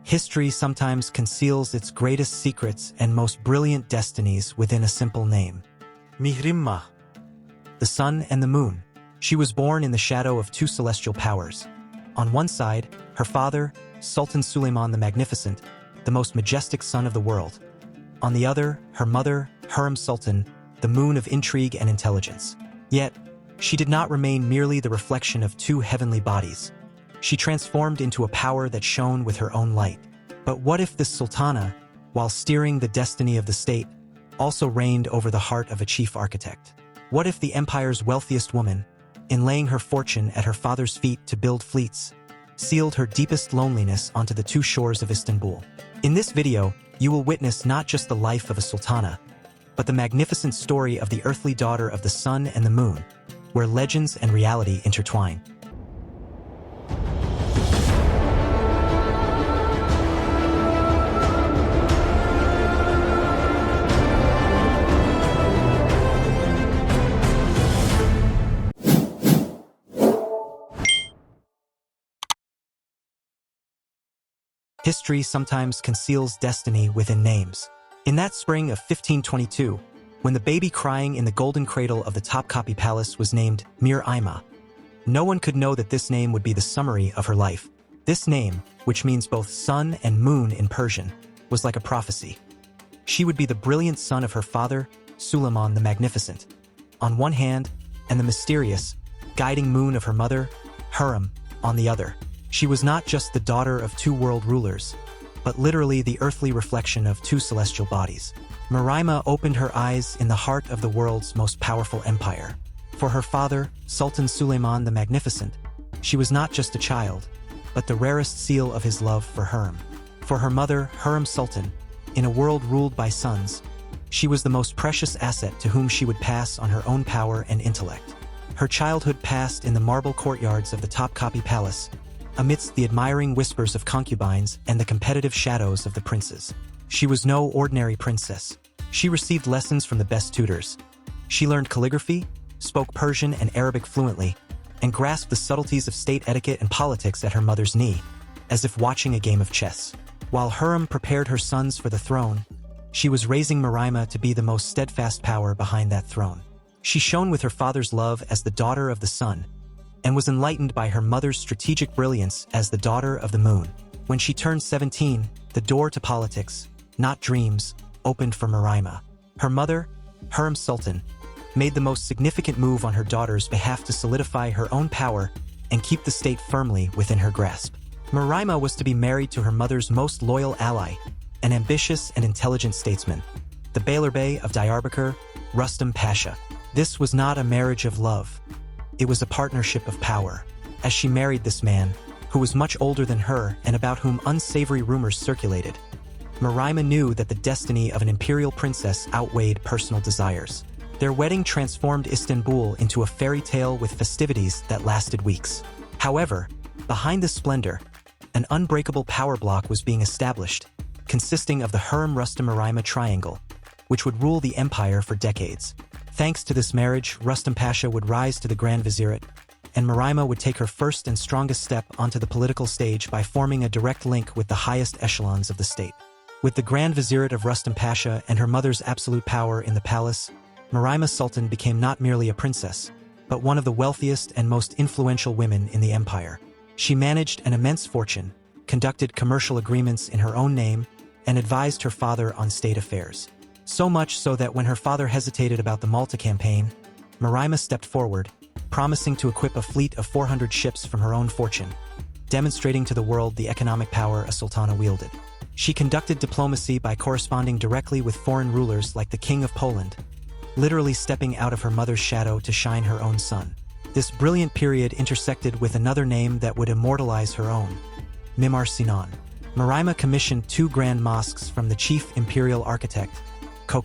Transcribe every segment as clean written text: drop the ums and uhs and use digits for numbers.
History sometimes conceals its greatest secrets and most brilliant destinies within a simple name. Mihrimah, the sun and the moon. She was born in the shadow of two celestial powers. On one side, her father, Sultan Suleiman the Magnificent, the most majestic son of the world. On the other, her mother, Hürrem Sultan, the moon of intrigue and intelligence. Yet, she did not remain merely the reflection of two heavenly bodies. She transformed into a power that shone with her own light. But what if this sultana, while steering the destiny of the state, also reigned over the heart of a chief architect? What if the empire's wealthiest woman, in laying her fortune at her father's feet to build fleets, sealed her deepest loneliness onto the two shores of Istanbul? In this video, you will witness not just the life of a sultana, but the magnificent story of the earthly daughter of the sun and the moon, where legends and reality intertwine. History sometimes conceals destiny within names. In that spring of 1522, when the baby crying in the golden cradle of the Topkapi Palace was named Mir-î-Mâh, no one could know that this name would be the summary of her life. This name, which means both sun and moon in Persian, was like a prophecy. She would be the brilliant son of her father, Suleiman the Magnificent, on one hand, and the mysterious, guiding moon of her mother, Hürrem, on the other. She was not just the daughter of two world rulers, but literally the earthly reflection of two celestial bodies. Mirima opened her eyes in the heart of the world's most powerful empire. For her father, Sultan Suleiman the Magnificent, she was not just a child, but the rarest seal of his love for Hürrem. For her mother, Hürrem Sultan, in a world ruled by sons, she was the most precious asset to whom she would pass on her own power and intellect. Her childhood passed in the marble courtyards of the Topkapi Palace, amidst the admiring whispers of concubines and the competitive shadows of the princes. She was no ordinary princess. She received lessons from the best tutors. She learned calligraphy, spoke Persian and Arabic fluently, and grasped the subtleties of state etiquette and politics at her mother's knee, as if watching a game of chess. While Hürrem prepared her sons for the throne, she was raising Mirima to be the most steadfast power behind that throne. She shone with her father's love as the daughter of the sun, and was enlightened by her mother's strategic brilliance as the daughter of the moon. When she turned 17, the door to politics, not dreams, opened for Mirima. Her mother, Hürrem Sultan, made the most significant move on her daughter's behalf to solidify her own power and keep the state firmly within her grasp. Mirima was to be married to her mother's most loyal ally, an ambitious and intelligent statesman, the Beylerbey of Diyarbakir, Rüstem Pasha. This was not a marriage of love. It was a partnership of power, as she married this man, who was much older than her and about whom unsavory rumors circulated. Mirima knew that the destiny of an imperial princess outweighed personal desires. Their wedding transformed Istanbul into a fairy tale with festivities that lasted weeks. However, behind the splendor, an unbreakable power block was being established, consisting of the Hürrem-Rüstem-Mirima triangle, which would rule the empire for decades. Thanks to this marriage, Rüstem Pasha would rise to the Grand Vizierate, and Mirima would take her first and strongest step onto the political stage by forming a direct link with the highest echelons of the state. With the Grand Vizierate of Rüstem Pasha and her mother's absolute power in the palace, Mihrimah Sultan became not merely a princess, but one of the wealthiest and most influential women in the empire. She managed an immense fortune, conducted commercial agreements in her own name, and advised her father on state affairs. So much so that when her father hesitated about the Malta campaign, Mirima stepped forward, promising to equip a fleet of 400 ships from her own fortune, demonstrating to the world the economic power a sultana wielded. She conducted diplomacy by corresponding directly with foreign rulers like the King of Poland, literally stepping out of her mother's shadow to shine her own sun. This brilliant period intersected with another name that would immortalize her own, Mimar Sinan. Mirima commissioned two grand mosques from the chief imperial architect,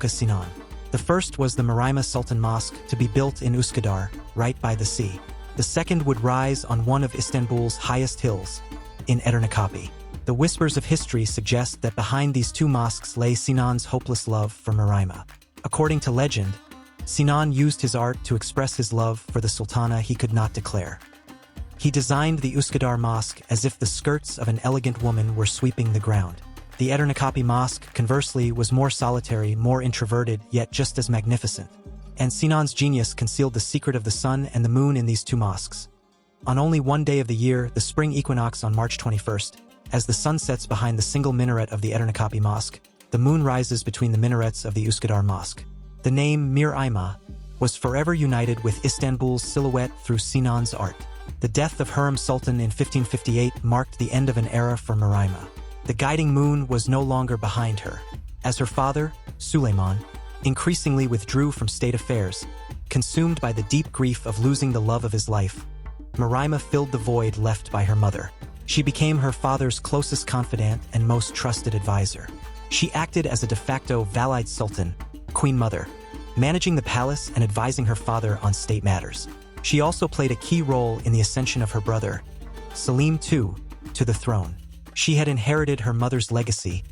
Sinan. The first was the Mihrimah Sultan Mosque, to be built in Üsküdar, right by the sea. The second would rise on one of Istanbul's highest hills, in Edirnekapi. The whispers of history suggest that behind these two mosques lay Sinan's hopeless love for Mirima. According to legend, Sinan used his art to express his love for the sultana he could not declare. He designed the Üsküdar Mosque as if the skirts of an elegant woman were sweeping the ground. The Edirneköpü Mosque, conversely, was more solitary, more introverted, yet just as magnificent. And Sinan's genius concealed the secret of the sun and the moon in these two mosques. On only one day of the year, the spring equinox on March 21st, as the sun sets behind the single minaret of the Edirneköpü Mosque, the moon rises between the minarets of the Üsküdar Mosque. The name Mir-î-Mâh was forever united with Istanbul's silhouette through Sinan's art. The death of Hürrem Sultan in 1558 marked the end of an era for Mihrimah. The guiding moon was no longer behind her. As her father, Suleiman, increasingly withdrew from state affairs, consumed by the deep grief of losing the love of his life, Mirima filled the void left by her mother. She became her father's closest confidant and most trusted advisor. She acted as a de facto Valide Sultan, Queen Mother, managing the palace and advising her father on state matters. She also played a key role in the ascension of her brother, Selim II, to the throne. She had inherited her mother's legacy,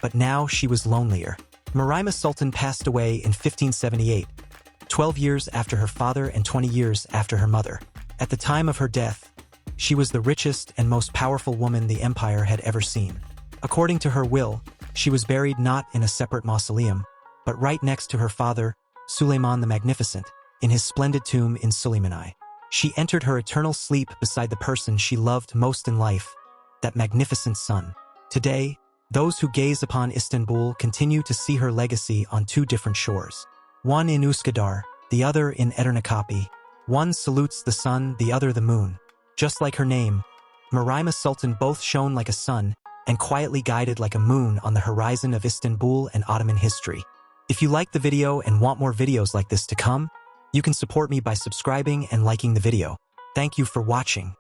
but now she was lonelier. Mihrimah Sultan passed away in 1578, 12 years after her father and 20 years after her mother. At the time of her death, she was the richest and most powerful woman the empire had ever seen. According to her will, she was buried not in a separate mausoleum, but right next to her father, Suleiman the Magnificent, in his splendid tomb in Suleiman. She entered her eternal sleep beside the person she loved most in life, that magnificent sun. Today, those who gaze upon Istanbul continue to see her legacy on two different shores. One in Üsküdar, the other in Edirneköpü. One salutes the sun, the other the moon. Just like her name, Mihrimah Sultan both shone like a sun and quietly guided like a moon on the horizon of Istanbul and Ottoman history. If you liked the video and want more videos like this to come, you can support me by subscribing and liking the video. Thank you for watching.